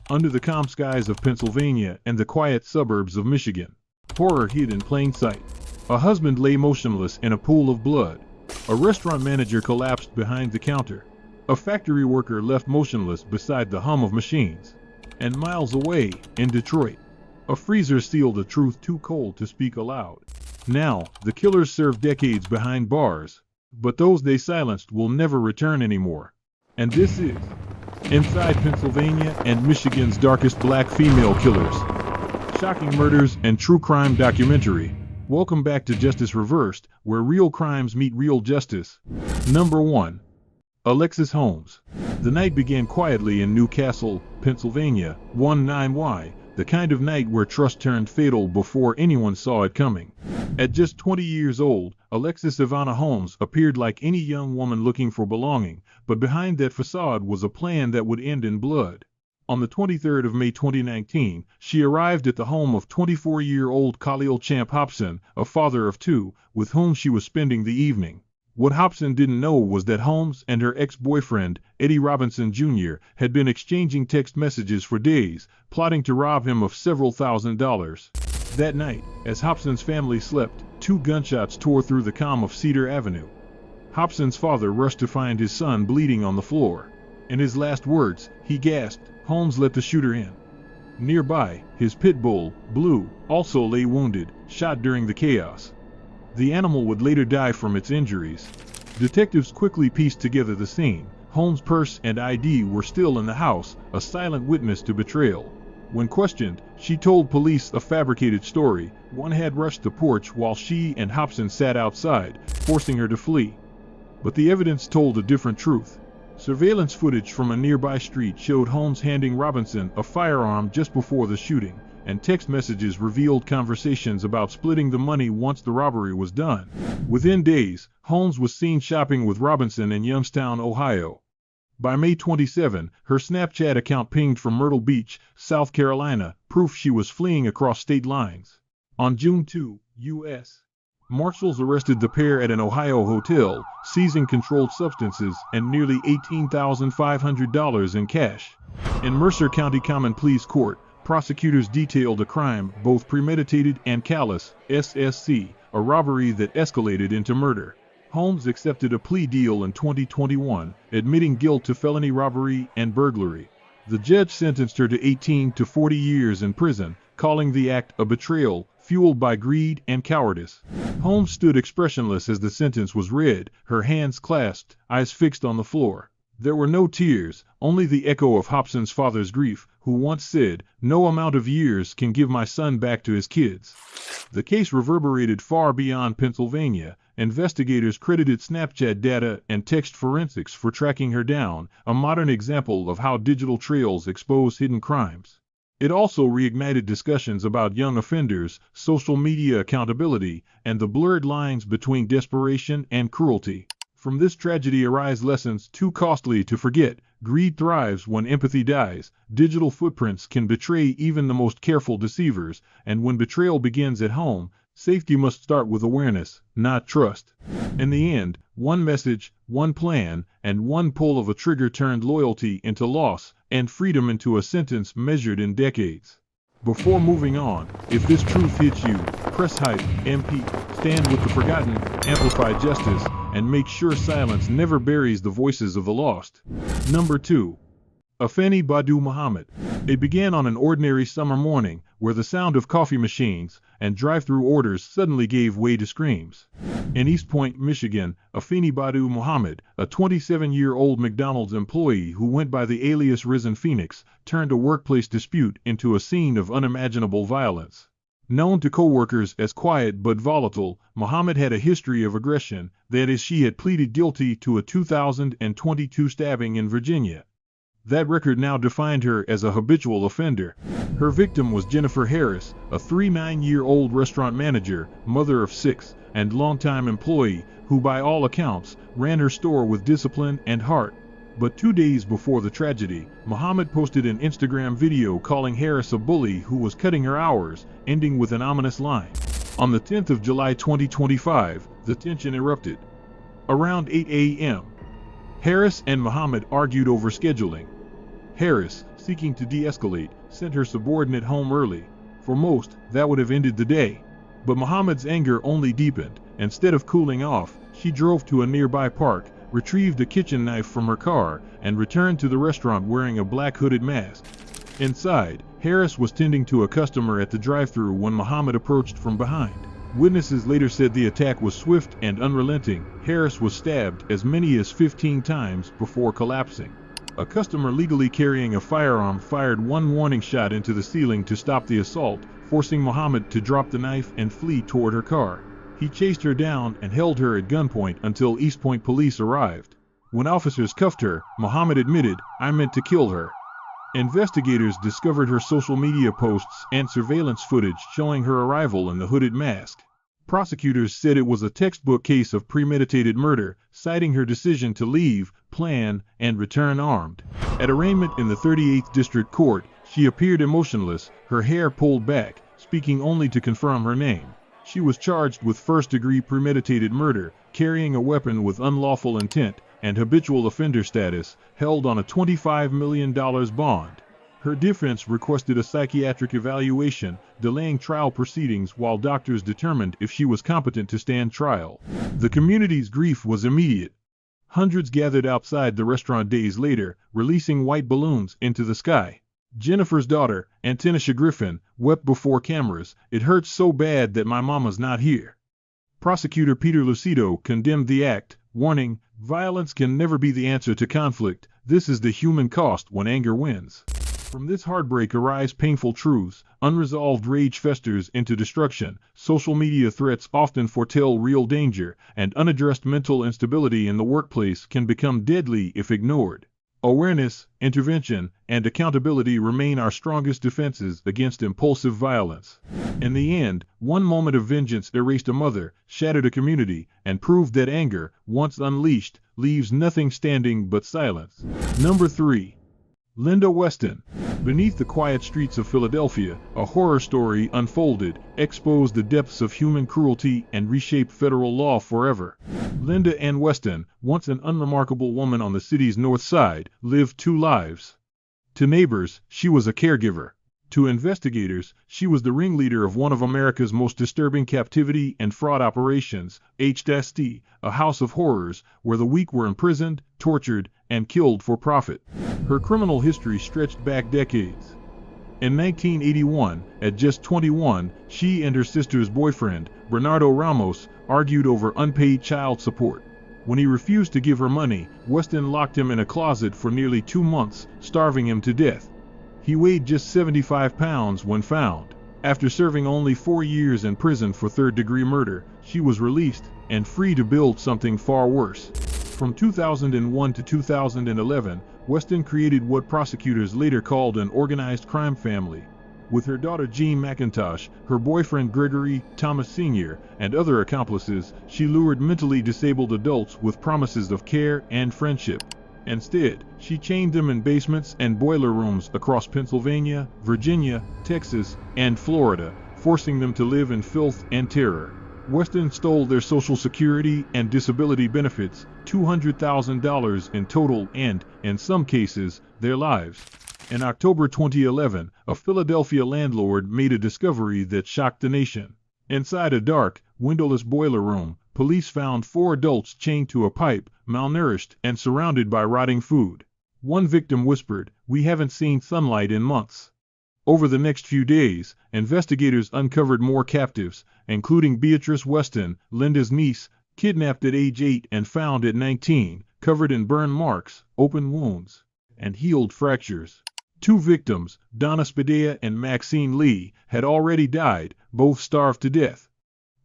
under the calm skies of Pennsylvania and the quiet suburbs of Michigan. Horror hid in plain sight. A husband lay motionless in a pool of blood. A restaurant manager collapsed behind the counter. A factory worker left motionless beside the hum of machines. And miles away, in Detroit, a freezer sealed a truth too cold to speak aloud. Now, the killers serve decades behind bars, but those they silenced will never return anymore. And this is Inside Pennsylvania and Michigan's Darkest Black Female Killers. Shocking murders and true crime documentary. Welcome back to Justice Reversed, where real crimes meet real justice. Number 1. Alexis Holmes. The night began quietly in Newcastle, Pennsylvania, 19Y, the kind of night where trust turned fatal before anyone saw it coming. At just 20 years old, Alexis Yvonne Holmes appeared like any young woman looking for belonging, but behind that facade was a plan that would end in blood. On the 23rd of May 2019, she arrived at the home of 24-year-old Khalil Champ Hobson, a father of two, with whom she was spending the evening. What Hobson didn't know was that Holmes and her ex-boyfriend, Eddie Robinson Jr., had been exchanging text messages for days, plotting to rob him of several $1,000s. That night, as Hobson's family slept, 2 gunshots tore through the calm of Cedar Avenue. Hobson's father rushed to find his son bleeding on the floor. In his last words, he gasped, "Holmes, let the shooter in." Nearby, his pit bull, Blue, also lay wounded, shot during the chaos. The animal would later die from its injuries. Detectives quickly pieced together the scene. Holmes' purse and ID were still in the house, a silent witness to betrayal. When questioned, she told police a fabricated story. One had rushed the porch while she and Hobson sat outside, forcing her to flee. But the evidence told a different truth. Surveillance footage from a nearby street showed Holmes handing Robinson a firearm just before the shooting, and text messages revealed conversations about splitting the money once the robbery was done. Within days, Holmes was seen shopping with Robinson in Youngstown, Ohio. By May 27, her Snapchat account pinged from Myrtle Beach, South Carolina, proof she was fleeing across state lines. On June 2, U.S. Marshals arrested the pair at an Ohio hotel, seizing controlled substances and nearly $18,500 in cash. In Mercer County Common Pleas Court, prosecutors detailed a crime both premeditated and callous, SSC, a robbery that escalated into murder. Holmes accepted a plea deal in 2021, admitting guilt to felony robbery and burglary. The judge sentenced her to 18 to 40 years in prison, calling the act a betrayal, fueled by greed and cowardice. Holmes stood expressionless as the sentence was read, her hands clasped, eyes fixed on the floor. There were no tears, only the echo of Hobson's father's grief, who once said, "No amount of years can give my son back to his kids." The case reverberated far beyond Pennsylvania. Investigators credited Snapchat data and text forensics for tracking her down, a modern example of how digital trails expose hidden crimes. It also reignited discussions about young offenders, social media accountability, and the blurred lines between desperation and cruelty. From this tragedy arise lessons too costly to forget. Greed thrives when empathy dies. Digital footprints can betray even the most careful deceivers, and when betrayal begins at home, safety must start with awareness, not trust. In the end, one message, one plan, and one pull of a trigger turned loyalty into loss, and freedom into a sentence measured in decades. Before moving on, if this truth hits you, press hype, MP, stand with the forgotten, amplify justice, and make sure silence never buries the voices of the lost. Number 2. Afeni Badu Muhammad. It began on an ordinary summer morning, where the sound of coffee machines and drive-through orders suddenly gave way to screams. In East Point, Michigan, Afeni Badu Muhammad, a 27-year-old McDonald's employee who went by the alias Risen Phoenix, turned a workplace dispute into a scene of unimaginable violence. Known to co-workers as quiet but volatile, Muhammad had a history of aggression. That is, she had pleaded guilty to a 2022 stabbing in Virginia. That record now defined her as a habitual offender. Her victim was Jennifer Harris, a 39-year-old restaurant manager, mother of 6, and longtime employee, who by all accounts, ran her store with discipline and heart. But 2 days before the tragedy, Muhammad posted an Instagram video calling Harris a bully who was cutting her hours, ending with an ominous line. On the 10th of July 2025, the tension erupted. Around 8 a.m., Harris and Muhammad argued over scheduling. Harris, seeking to de-escalate, sent her subordinate home early. For most, that would have ended the day. But Muhammad's anger only deepened. Instead of cooling off, she drove to a nearby park, retrieved a kitchen knife from her car, and returned to the restaurant wearing a black hooded mask. Inside, Harris was tending to a customer at the drive-thru when Muhammad approached from behind. Witnesses later said the attack was swift and unrelenting. Harris was stabbed as many as 15 times before collapsing. A customer legally carrying a firearm fired one warning shot into the ceiling to stop the assault, forcing Muhammad to drop the knife and flee toward her car. He chased her down and held her at gunpoint until East Point police arrived. When officers cuffed her, Muhammad admitted, "I meant to kill her." Investigators discovered her social media posts and surveillance footage showing her arrival in the hooded mask. Prosecutors said it was a textbook case of premeditated murder, citing her decision to leave, plan, and return armed. At arraignment in the 38th District Court, she appeared emotionless, her hair pulled back, speaking only to confirm her name. She was charged with first-degree premeditated murder, carrying a weapon with unlawful intent, and habitual offender status, held on a $25 million bond. Her defense requested a psychiatric evaluation, delaying trial proceedings while doctors determined if she was competent to stand trial. The community's grief was immediate. Hundreds gathered outside the restaurant days later, releasing white balloons into the sky. Jennifer's daughter, Antonisha Griffin, wept before cameras, "It hurts so bad that my mama's not here." Prosecutor Peter Lucido condemned the act, warning, "Violence can never be the answer to conflict. This is the human cost when anger wins." From this heartbreak arise painful truths. Unresolved rage festers into destruction. Social media threats often foretell real danger, and unaddressed mental instability in the workplace can become deadly if ignored. Awareness, intervention, and accountability remain our strongest defenses against impulsive violence. In the end, one moment of vengeance erased a mother, shattered a community, and proved that anger, once unleashed, leaves nothing standing but silence. Number 3. Linda Weston. Beneath the quiet streets of Philadelphia, a horror story unfolded, exposed the depths of human cruelty, and reshaped federal law forever. Linda Ann Weston, once an unremarkable woman on the city's north side, lived two lives. To neighbors, she was a caregiver. To investigators, she was the ringleader of one of America's most disturbing captivity and fraud operations, HST, a house of horrors, where the weak were imprisoned, tortured, and killed for profit. Her criminal history stretched back decades. In 1981, at just 21, she and her sister's boyfriend, Bernardo Ramos, argued over unpaid child support. When he refused to give her money, Weston locked him in a closet for nearly 2 months, starving him to death. He weighed just 75 pounds when found. After serving only 4 years in prison for third-degree murder, she was released and free to build something far worse. From 2001 to 2011, Weston created what prosecutors later called an organized crime family. With her daughter Jean McIntosh, her boyfriend Gregory Thomas Sr., and other accomplices, she lured mentally disabled adults with promises of care and friendship. Instead, she chained them in basements and boiler rooms across Pennsylvania, Virginia, Texas, and Florida, forcing them to live in filth and terror. Weston stole their Social Security and disability benefits, $200,000 in total, and, in some cases, their lives. In October 2011, a Philadelphia landlord made a discovery that shocked the nation. Inside a dark, windowless boiler room, police found 4 adults chained to a pipe, malnourished, and surrounded by rotting food. One victim whispered, "We haven't seen sunlight in months." Over the next few days, investigators uncovered more captives, including Beatrice Weston, Linda's niece, kidnapped at age 8 and found at 19, covered in burn marks, open wounds, and healed fractures. 2 victims, Donna Spadea and Maxine Lee, had already died, both starved to death.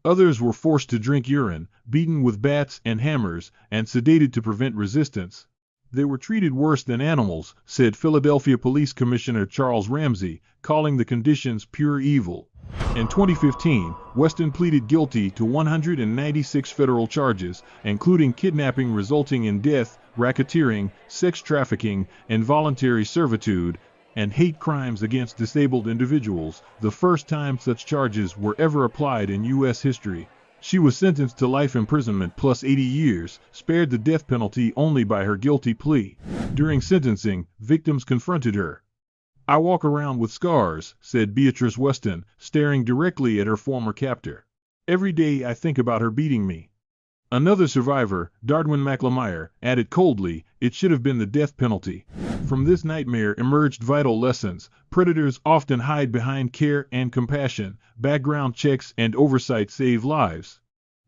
Others were forced to drink urine, beaten with bats and hammers, and sedated to prevent resistance. They were treated worse than animals, said Philadelphia Police Commissioner Charles Ramsey, calling the conditions pure evil. In 2015, Weston pleaded guilty to 196 federal charges, including kidnapping resulting in death, racketeering, sex trafficking, involuntary servitude, and hate crimes against disabled individuals, the first time such charges were ever applied in U.S. history. She was sentenced to life imprisonment plus 80 years, spared the death penalty only by her guilty plea. During sentencing, victims confronted her. "I walk around with scars," said Beatrice Weston, staring directly at her former captor. "Every day I think about her beating me." Another survivor, Darwin McLemire, added coldly, "It should have been the death penalty." From this nightmare emerged vital lessons. Predators often hide behind care and compassion. Background checks and oversight save lives.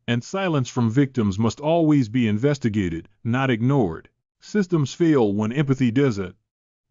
And silence from victims must always be investigated, not ignored. Systems fail when empathy doesn't,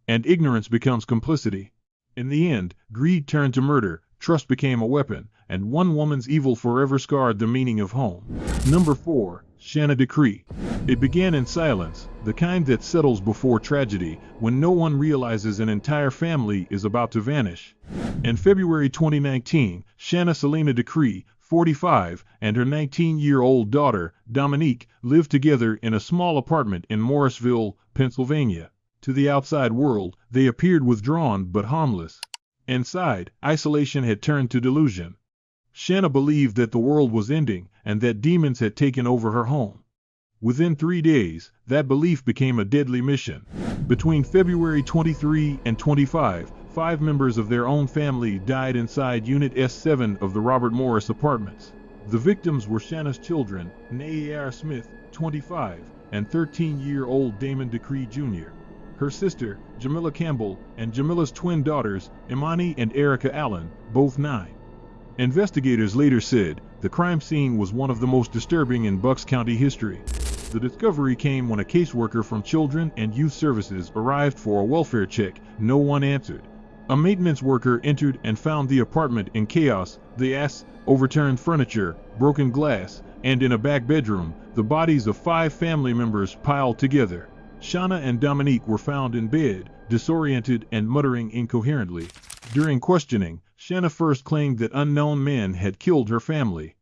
and ignorance becomes complicity. In the end, greed turned to murder, trust became a weapon, and one woman's evil forever scarred the meaning of home. Number 4. Shana Decree. It began in silence, the kind that settles before tragedy, when no one realizes an entire family is about to vanish. In February 2019, Shana Decree, 45, and her 19-year-old daughter, Dominique, lived together in a small apartment in Morrisville, Pennsylvania. To the outside world, they appeared withdrawn but harmless. Inside, isolation had turned to delusion. Shana believed that the world was ending and that demons had taken over her home. Within 3 days, that belief became a deadly mission. Between February 23 and 25, 5 members of their own family died inside Unit S7 of the Robert Morris Apartments. The victims were Shana's children, Nayar Smith, 25, and 13-year-old Damon Decree Jr., her sister, Jamila Campbell, and Jamila's twin daughters, Imani and Erica Allen, both 9. Investigators later said the crime scene was one of the most disturbing in Bucks County history. The discovery came when a caseworker from Children and Youth Services arrived for a welfare check. No one answered. A maintenance worker entered and found the apartment in chaos. The overturned furniture, broken glass, and in a back bedroom, the bodies of 5 family members piled together. Shana and Dominique were found in bed, disoriented and muttering incoherently. During questioning, Shana first claimed that unknown men had killed her family.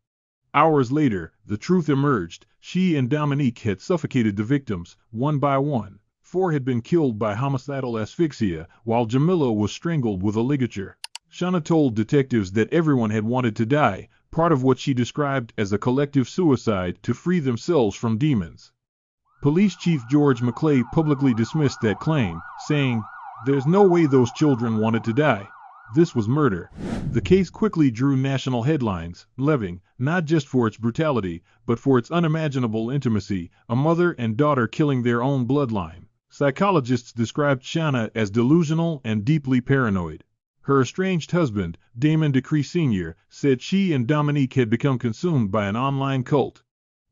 Hours later, the truth emerged. She and Dominique had suffocated the victims, one by one. 4 had been killed by homicidal asphyxia, while Jamila was strangled with a ligature. Shana told detectives that everyone had wanted to die, part of what she described as a collective suicide to free themselves from demons. Police Chief George McClay publicly dismissed that claim, saying, "There's no way those children wanted to die. This was murder." The case quickly drew national headlines, levying, not just for its brutality, but for its unimaginable intimacy, a mother and daughter killing their own bloodline. Psychologists described Shana as delusional and deeply paranoid. Her estranged husband, Damon Decree Sr., said she and Dominique had become consumed by an online cult.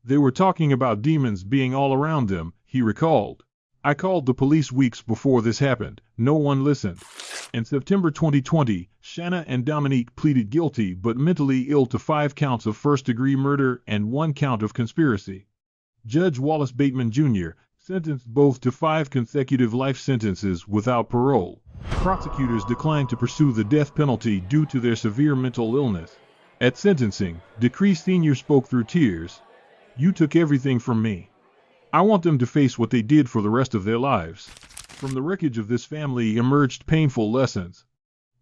They were talking about demons being all around them, he recalled. "I called the police weeks before this happened. No one listened." In September 2020, Shana and Dominique pleaded guilty but mentally ill to 5 counts of first-degree murder and 1 count of conspiracy. Judge Wallace Bateman Jr. sentenced both to 5 consecutive life sentences without parole. Prosecutors declined to pursue the death penalty due to their severe mental illness. At sentencing, Decree Sr. spoke through tears. "You took everything from me. I want them to face what they did for the rest of their lives." From the wreckage of this family emerged painful lessons.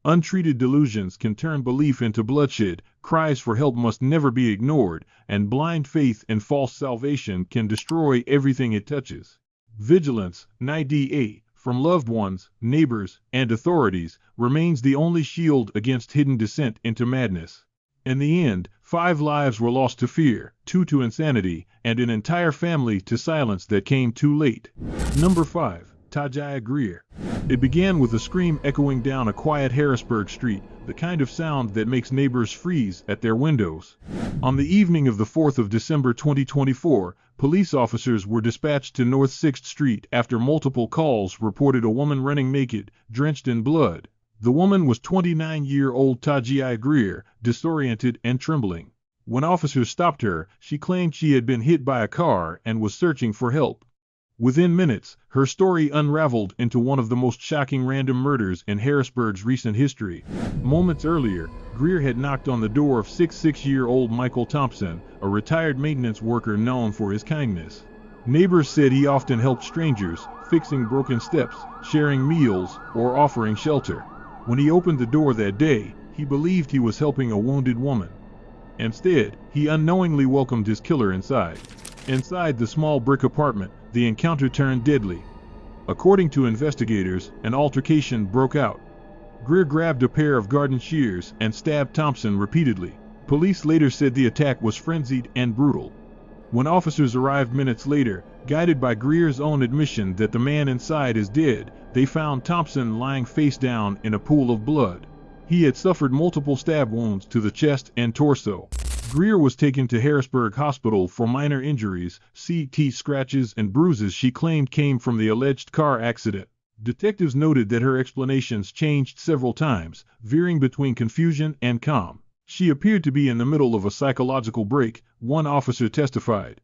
Untreated delusions can turn belief into bloodshed, cries for help must never be ignored, and blind faith in false salvation can destroy everything it touches. Vigilance, NIDA, from loved ones, neighbors, and authorities, remains the only shield against hidden descent into madness. In the end, 5 lives were lost to fear, 2 to insanity, and an entire family to silence that came too late. Number 5. Tajyeiah Greer. It began with a scream echoing down a quiet Harrisburg street, the kind of sound that makes neighbors freeze at their windows. On the evening of the 4th of December 2024, police officers were dispatched to North 6th Street after multiple calls reported a woman running naked, drenched in blood. The woman was 29-year-old Tajyeiah Greer, disoriented and trembling. When officers stopped her, she claimed she had been hit by a car and was searching for help. Within minutes, her story unraveled into one of the most shocking random murders in Harrisburg's recent history. Moments earlier, Greer had knocked on the door of 66-year-old Michael Thompson, a retired maintenance worker known for his kindness. Neighbors said he often helped strangers, fixing broken steps, sharing meals, or offering shelter. When he opened the door that day, he believed he was helping a wounded woman. Instead, he unknowingly welcomed his killer inside. Inside the small brick apartment, the encounter turned deadly. According to investigators, an altercation broke out. Greer grabbed a pair of garden shears and stabbed Thompson repeatedly. Police later said the attack was frenzied and brutal. When officers arrived minutes later, guided by Greer's own admission that the man inside is dead, they found Thompson lying face down in a pool of blood. He had suffered multiple stab wounds to the chest and torso. Greer was taken to Harrisburg Hospital for minor injuries, CT scratches and bruises she claimed came from the alleged car accident. Detectives noted that her explanations changed several times, veering between confusion and calm. She appeared to be in the middle of a psychological break, one officer testified.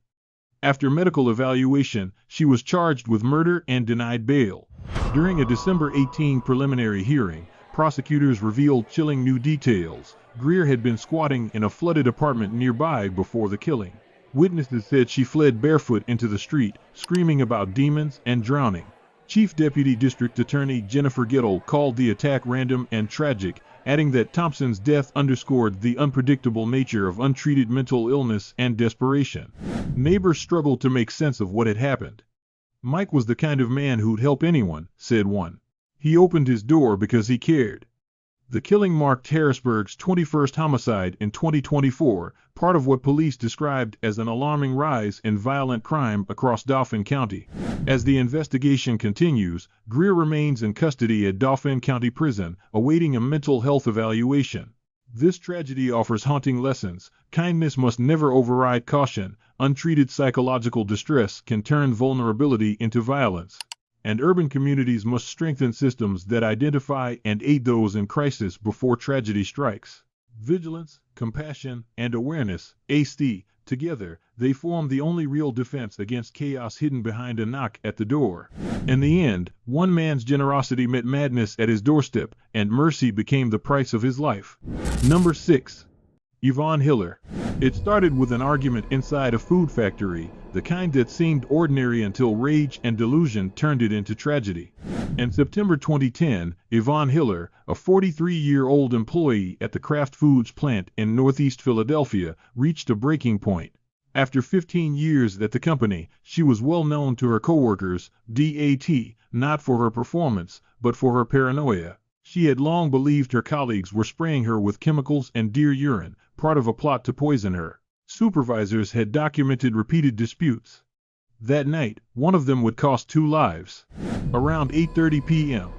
After medical evaluation, she was charged with murder and denied bail. During a December 18 preliminary hearing, prosecutors revealed chilling new details. Greer had been squatting in a flooded apartment nearby before the killing. Witnesses said she fled barefoot into the street, screaming about demons and drowning. Chief Deputy District Attorney Jennifer Gettle called the attack random and tragic, adding that Thompson's death underscored the unpredictable nature of untreated mental illness and desperation. Neighbors struggled to make sense of what had happened. "Mike was the kind of man who'd help anyone," said one. "He opened his door because he cared." The killing marked Harrisburg's 21st homicide in 2024, part of what police described as an alarming rise in violent crime across Dauphin County. As the investigation continues, Greer remains in custody at Dauphin County Prison, awaiting a mental health evaluation. This tragedy offers haunting lessons. Kindness must never override caution. Untreated psychological distress can turn vulnerability into violence. And urban communities must strengthen systems that identify and aid those in crisis before tragedy strikes. Vigilance, compassion, and awareness, AST, together, they form the only real defense against chaos hidden behind a knock at the door. In the end, one man's generosity met madness at his doorstep, and mercy became the price of his life. Number 6. Yvonne Hiller. It started with an argument inside a food factory, the kind that seemed ordinary until rage and delusion turned it into tragedy. In September 2010, Yvonne Hiller, a 43-year-old employee at the Kraft Foods plant in Northeast Philadelphia, reached a breaking point. After 15 years at the company, she was well known to her coworkers, not for her performance, but for her paranoia. She had long believed her colleagues were spraying her with chemicals and deer urine, part of a plot to poison her. Supervisors had documented repeated disputes. That night, one of them would cost 2 lives. Around 8:30 p.m.,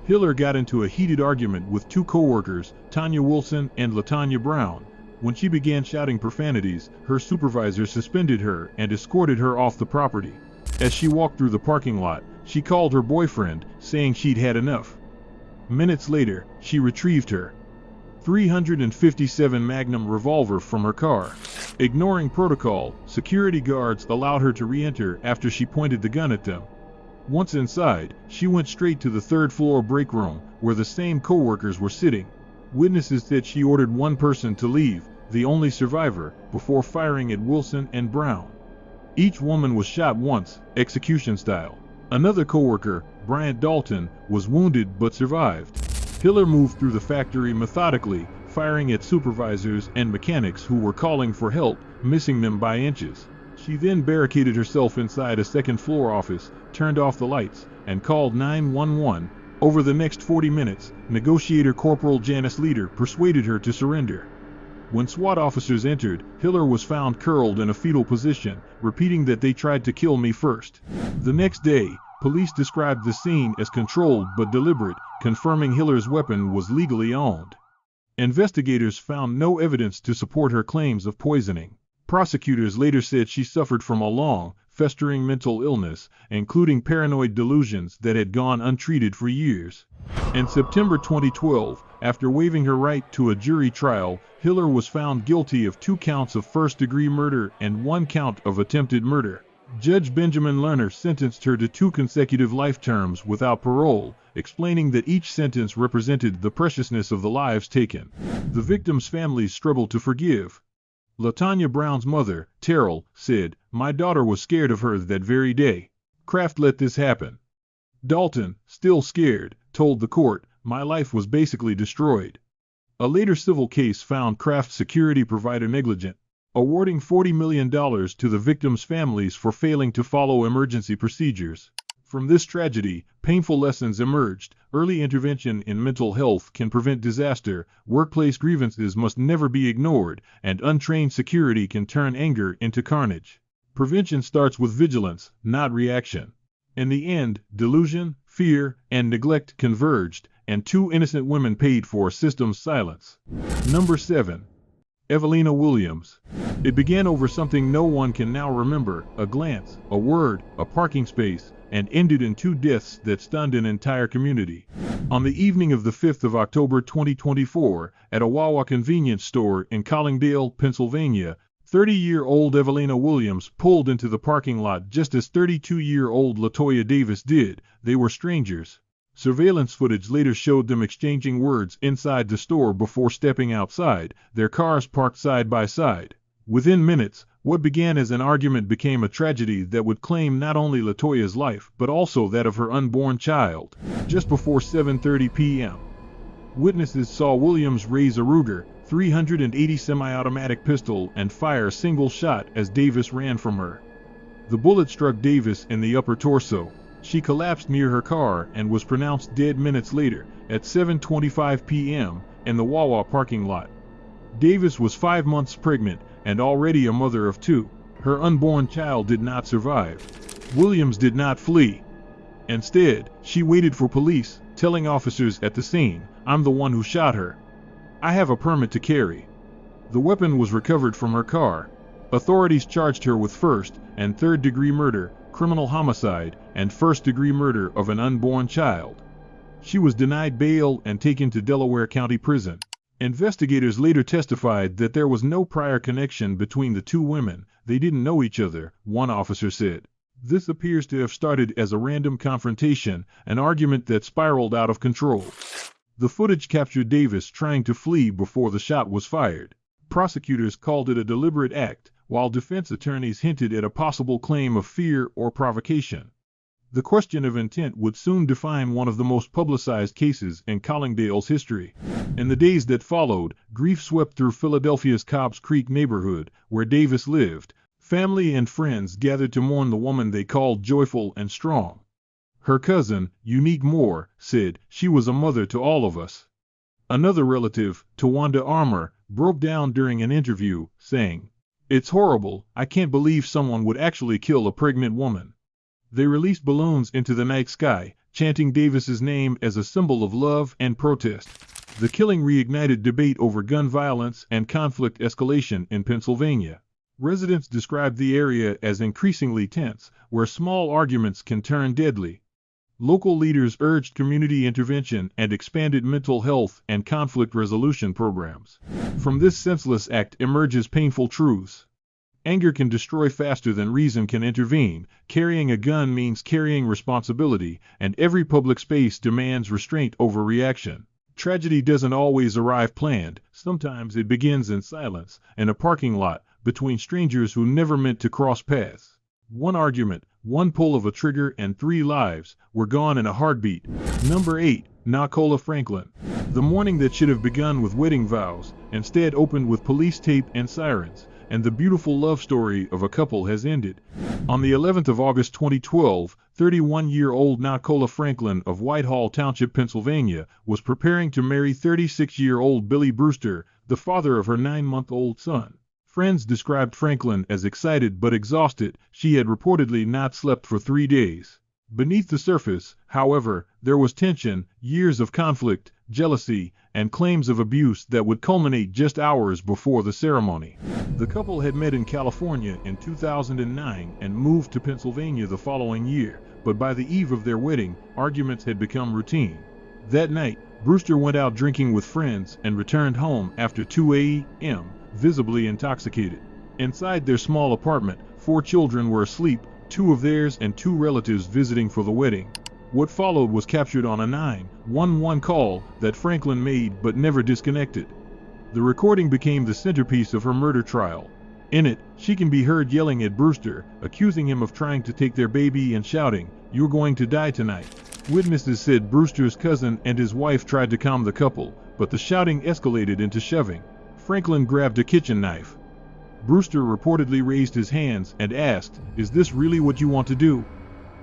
Hiller got into a heated argument with 2 coworkers, Tanya Wilson and Latanya Brown. When she began shouting profanities, her supervisor suspended her and escorted her off the property. As she walked through the parking lot, she called her boyfriend, saying she'd had enough. Minutes later, she retrieved her .357 Magnum revolver from her car. Ignoring protocol, security guards allowed her to re-enter after she pointed the gun at them. Once inside, she went straight to the 3rd-floor break room, where the same coworkers were sitting. Witnesses said she ordered one person to leave, the only survivor, before firing at Wilson and Brown. Each woman was shot once, execution style. Another coworker, Bryant Dalton, was wounded but survived. Hiller moved through the factory methodically, firing at supervisors and mechanics who were calling for help, missing them by inches. She then barricaded herself inside a 2nd-floor office, turned off the lights, and called 911. Over the next 40 minutes, negotiator Corporal Janice Leader persuaded her to surrender. When SWAT officers entered, Hiller was found curled in a fetal position, repeating that they tried to kill me first. The next day, police described the scene as controlled but deliberate, confirming Hiller's weapon was legally owned. Investigators found no evidence to support her claims of poisoning. Prosecutors later said she suffered from a long, festering mental illness, including paranoid delusions that had gone untreated for years. In September 2012, after waiving her right to a jury trial, Hiller was found guilty of 2 counts of first-degree murder and 1 count of attempted murder. Judge Benjamin Lerner sentenced her to 2 consecutive life terms without parole, explaining that each sentence represented the preciousness of the lives taken. The victims' families struggled to forgive. Latanya Brown's mother, Terrell, said, "My daughter was scared of her that very day. Kraft let this happen." Dalton, still scared, told the court, "My life was basically destroyed." A later civil case found Kraft's security provider negligent, awarding $40 million to the victims' families for failing to follow emergency procedures. From this tragedy, painful lessons emerged. Early intervention in mental health can prevent disaster, workplace grievances must never be ignored, and untrained security can turn anger into carnage. Prevention starts with vigilance, not reaction. In the end, delusion, fear, and neglect converged, and 2 innocent women paid for a system's silence. Number 7. Evelena Williams. It began over something no one can now remember, a glance, a word, a parking space, and ended in 2 deaths that stunned an entire community. On the evening of the 5th of October 2024, at a Wawa convenience store in Collingdale, Pennsylvania, 30-year-old Evelena Williams pulled into the parking lot just as 32-year-old Latoya Davis did. They were strangers. Surveillance footage later showed them exchanging words inside the store before stepping outside, their cars parked side by side. Within minutes, what began as an argument became a tragedy that would claim not only Latoya's life but also that of her unborn child. Just before 7:30 p.m., witnesses saw Williams raise a Ruger 380 semi-automatic pistol and fire a single shot as Davis ran from her. The bullet struck Davis in the upper torso. She collapsed near her car and was pronounced dead minutes later, at 7:25 p.m., in the Wawa parking lot. Davis was 5 months pregnant and already a mother of 2. Her unborn child did not survive. Williams did not flee. Instead, she waited for police, telling officers at the scene, "I'm the one who shot her. I have a permit to carry." The weapon was recovered from her car. Authorities charged her with first and third-degree murder, criminal homicide, and first-degree murder of an unborn child. She was denied bail and taken to Delaware County Prison. Investigators later testified that there was no prior connection between the 2 women. They didn't know each other, one officer said. This appears to have started as a random confrontation, an argument that spiraled out of control. The footage captured Davis trying to flee before the shot was fired. Prosecutors called it a deliberate act, while defense attorneys hinted at a possible claim of fear or provocation. The question of intent would soon define one of the most publicized cases in Collingdale's history. In the days that followed, grief swept through Philadelphia's Cobbs Creek neighborhood, where Davis lived. Family and friends gathered to mourn the woman they called joyful and strong. Her cousin, Unique Moore, said, "She was a mother to all of us." Another relative, Tawanda Armour, broke down during an interview, saying, "It's horrible. I can't believe someone would actually kill a pregnant woman." They released balloons into the night sky, chanting Davis's name as a symbol of love and protest. The killing reignited debate over gun violence and conflict escalation in Pennsylvania. Residents described the area as increasingly tense, where small arguments can turn deadly. Local leaders urged community intervention and expanded mental health and conflict resolution programs. From this senseless act emerges painful truths. Anger can destroy faster than reason can intervene. Carrying a gun means carrying responsibility, and every public space demands restraint over reaction. Tragedy doesn't always arrive planned. Sometimes it begins in silence, in a parking lot, between strangers who never meant to cross paths. One argument, one pull of a trigger, and 3 lives were gone in a heartbeat. Number 8. Nakola Franklin. The morning that should have begun with wedding vows, instead opened with police tape and sirens, and the beautiful love story of a couple has ended. On the 11th of August 2012, 31-year-old Nakola Franklin of Whitehall Township, Pennsylvania, was preparing to marry 36-year-old Billy Brewster, the father of her 9-month-old son. Friends described Franklin as excited but exhausted. She had reportedly not slept for 3 days. Beneath the surface, however, there was tension, years of conflict, jealousy, and claims of abuse that would culminate just hours before the ceremony. The couple had met in California in 2009 and moved to Pennsylvania the following year, but by the eve of their wedding, arguments had become routine. That night, Brewster went out drinking with friends and returned home after 2 a.m., visibly intoxicated. Inside their small apartment, 4 children were asleep, 2 of theirs and 2 relatives visiting for the wedding. What followed was captured on a 911 call that Franklin made but never disconnected. The recording became the centerpiece of her murder trial. In it, she can be heard yelling at Brewster, accusing him of trying to take their baby and shouting, "You're going to die tonight." Witnesses said Brewster's cousin and his wife tried to calm the couple, but the shouting escalated into shoving. Franklin grabbed a kitchen knife. Brewster reportedly raised his hands and asked, "Is this really what you want to do?"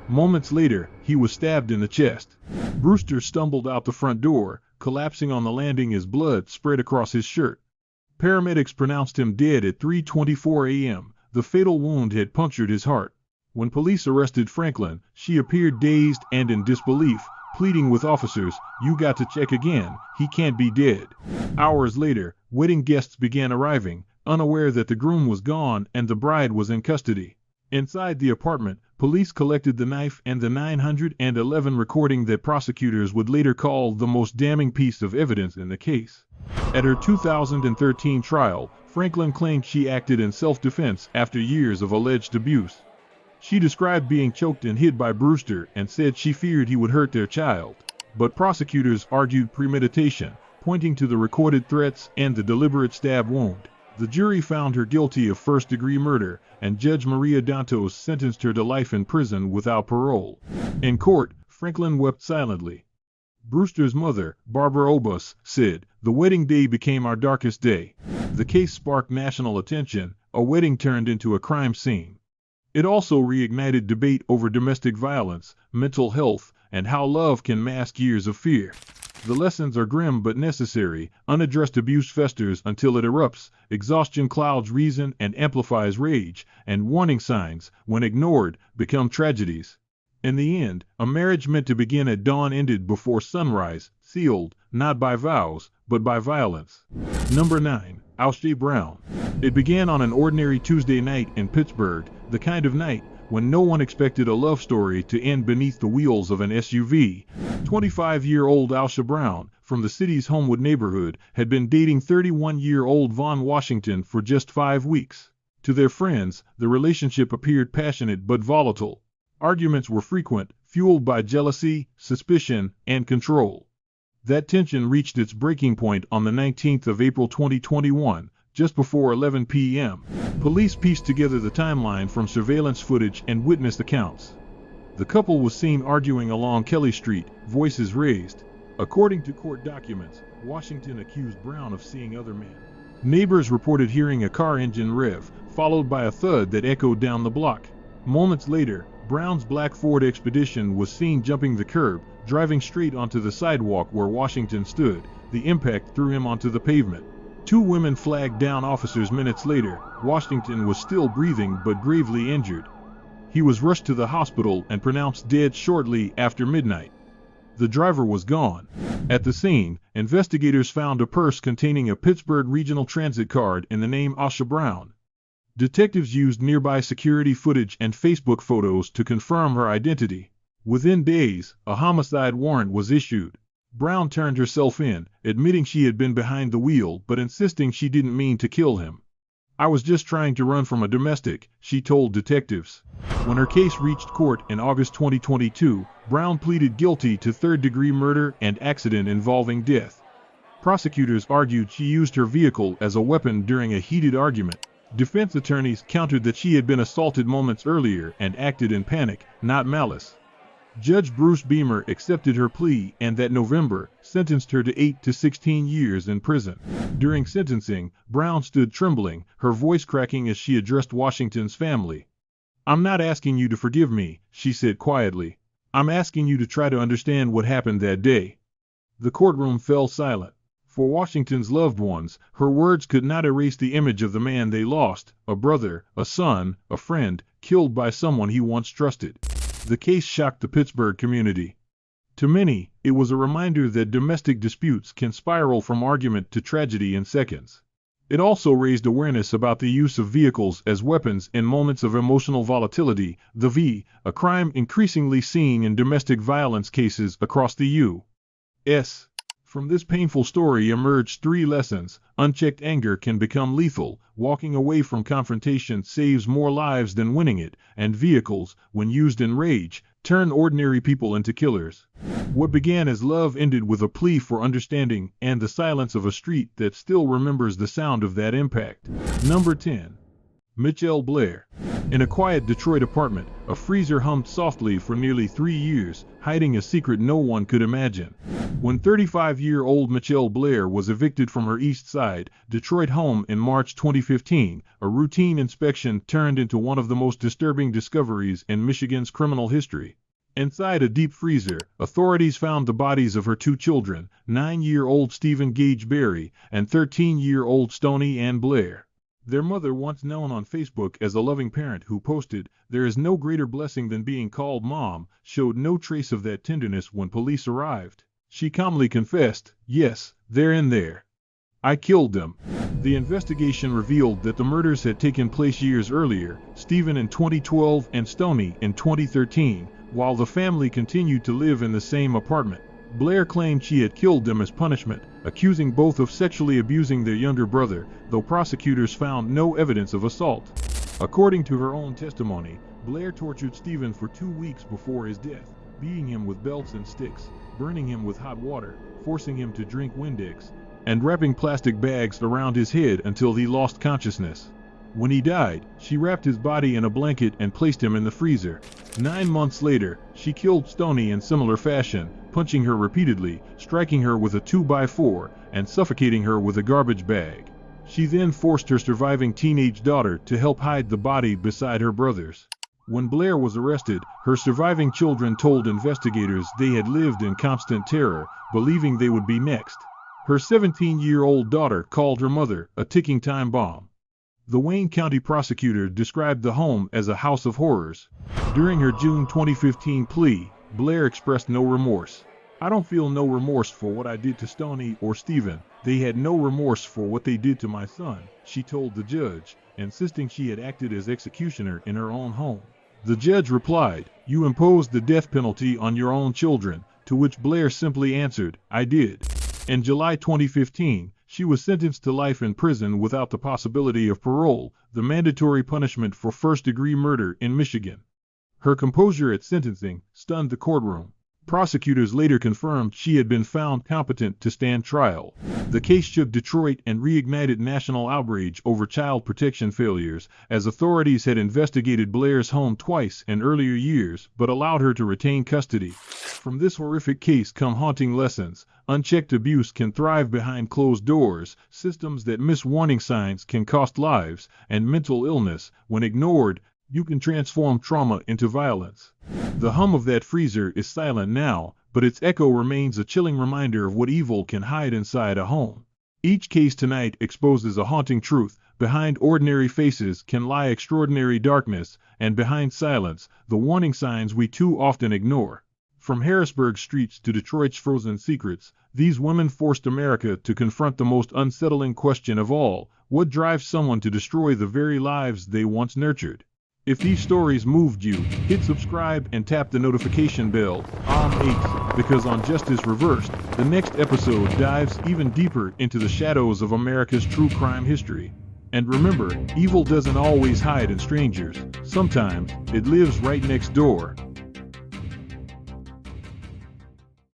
Moments later, he was stabbed in the chest. Brewster stumbled out the front door, collapsing on the landing as blood spread across his shirt. Paramedics pronounced him dead at 3:24 a.m. The fatal wound had punctured his heart. When police arrested Franklin, she appeared dazed and in disbelief, pleading with officers, "You got to check again, he can't be dead." Hours later, wedding guests began arriving, unaware that the groom was gone and the bride was in custody. Inside the apartment, police collected the knife and the 911 recording that prosecutors would later call the most damning piece of evidence in the case. At her 2013 trial, Franklin claimed she acted in self-defense after years of alleged abuse. She described being choked and hit by Brewster and said she feared he would hurt their child. But prosecutors argued premeditation, pointing to the recorded threats and the deliberate stab wound. The jury found her guilty of first-degree murder, and Judge Maria Dantos sentenced her to life in prison without parole. In court, Franklin wept silently. Brewster's mother, Barbara Obus, said, "The wedding day became our darkest day." The case sparked national attention. A wedding turned into a crime scene. It also reignited debate over domestic violence, mental health, and how love can mask years of fear. The lessons are grim but necessary. Unaddressed abuse festers until it erupts, exhaustion clouds reason and amplifies rage, and warning signs, when ignored, become tragedies. In the end, a marriage meant to begin at dawn ended before sunrise, sealed, not by vows, but by violence. Number 9. Ausha Brown. It began on an ordinary Tuesday night in Pittsburgh, the kind of night when no one expected a love story to end beneath the wheels of an SUV. 25-year-old Ausha Brown, from the city's Homewood neighborhood, had been dating 31-year-old Vaughn Washington for just 5 weeks. To their friends, the relationship appeared passionate but volatile. Arguments were frequent, fueled by jealousy, suspicion, and control. That tension reached its breaking point on the 19th of April 2021, just before 11 p.m. Police pieced together the timeline from surveillance footage and witness accounts. The couple was seen arguing along Kelly Street, voices raised. According to court documents, Washington accused Brown of seeing other men. Neighbors reported hearing a car engine rev, followed by a thud that echoed down the block. Moments later, Brown's black Ford Expedition was seen jumping the curb, driving straight onto the sidewalk where Washington stood. The impact threw him onto the pavement. 2 women flagged down officers minutes later. Washington was still breathing but gravely injured. He was rushed to the hospital and pronounced dead shortly after midnight. The driver was gone. At the scene, investigators found a purse containing a Pittsburgh Regional Transit card in the name Ausha Brown. Detectives used nearby security footage and Facebook photos to confirm her identity. Within days, a homicide warrant was issued. Brown turned herself in, admitting she had been behind the wheel but insisting she didn't mean to kill him. "I was just trying to run from a domestic," she told detectives. When her case reached court in August 2022, Brown pleaded guilty to third-degree murder and accident involving death. Prosecutors argued she used her vehicle as a weapon during a heated argument. Defense attorneys countered that she had been assaulted moments earlier and acted in panic, not malice. Judge Bruce Beamer accepted her plea and that November sentenced her to 8 to 16 years in prison. During sentencing, Brown stood trembling, her voice cracking as she addressed Washington's family. "I'm not asking you to forgive me," she said quietly. "I'm asking you to try to understand what happened that day." The courtroom fell silent. For Washington's loved ones, her words could not erase the image of the man they lost, a brother, a son, a friend, killed by someone he once trusted. The case shocked the Pittsburgh community. To many, it was a reminder that domestic disputes can spiral from argument to tragedy in seconds. It also raised awareness about the use of vehicles as weapons in moments of emotional volatility, a crime increasingly seen in domestic violence cases across the U.S. From this painful story emerged 3 lessons. Unchecked anger can become lethal. Walking away from confrontation saves more lives than winning it. And vehicles, when used in rage, turn ordinary people into killers. What began as love ended with a plea for understanding and the silence of a street that still remembers the sound of that impact. Number 10. Mitchelle Blair. In a quiet Detroit apartment, a freezer hummed softly for nearly 3 years, hiding a secret no one could imagine. When 35-year-old Mitchelle Blair was evicted from her East Side, Detroit home in March 2015, a routine inspection turned into one of the most disturbing discoveries in Michigan's criminal history. Inside a deep freezer, authorities found the bodies of her 2 children, 9-year-old Stephen Gage Berry and 13-year-old Stoney Ann Blair. Their mother, once known on Facebook as a loving parent who posted, "There is no greater blessing than being called mom," showed no trace of that tenderness when police arrived. She calmly confessed, "Yes, they're in there. I killed them." The investigation revealed that the murders had taken place years earlier, Stephen in 2012 and Stoney in 2013, while the family continued to live in the same apartment. Blair claimed she had killed them as punishment, accusing both of sexually abusing their younger brother, though prosecutors found no evidence of assault. According to her own testimony, Blair tortured Stephen for 2 weeks before his death, beating him with belts and sticks, burning him with hot water, forcing him to drink Windex, and wrapping plastic bags around his head until he lost consciousness. When he died, she wrapped his body in a blanket and placed him in the freezer. 9 months later, she killed Stoney in similar fashion, punching her repeatedly, striking her with a 2x4, and suffocating her with a garbage bag. She then forced her surviving teenage daughter to help hide the body beside her brother's. When Blair was arrested, her surviving children told investigators they had lived in constant terror, believing they would be next. Her 17-year-old daughter called her mother a ticking time bomb. The Wayne County prosecutor described the home as a house of horrors. During her June 2015 plea, Blair expressed no remorse. "I don't feel no remorse for what I did to Stoney or Stephen. They had no remorse for what they did to my son," she told the judge, insisting she had acted as executioner in her own home. The judge replied, "You imposed the death penalty on your own children," to which Blair simply answered, "I did." In July 2015, she was sentenced to life in prison without the possibility of parole, the mandatory punishment for first-degree murder in Michigan. Her composure at sentencing stunned the courtroom. Prosecutors later confirmed she had been found competent to stand trial. The case shook Detroit and reignited national outrage over child protection failures, as authorities had investigated Blair's home twice in earlier years but allowed her to retain custody. From this horrific case come haunting lessons. Unchecked abuse can thrive behind closed doors, systems that miss warning signs can cost lives, and mental illness, when ignored, you can transform trauma into violence. The hum of that freezer is silent now, but its echo remains a chilling reminder of what evil can hide inside a home. Each case tonight exposes a haunting truth. Behind ordinary faces can lie extraordinary darkness, and behind silence, the warning signs we too often ignore. From Harrisburg streets to Detroit's frozen secrets, these women forced America to confront the most unsettling question of all: what drives someone to destroy the very lives they once nurtured? If these stories moved you, hit subscribe and tap the notification bell, because on Justice Reversed, the next episode dives even deeper into the shadows of America's true crime history. And remember, evil doesn't always hide in strangers. Sometimes, it lives right next door.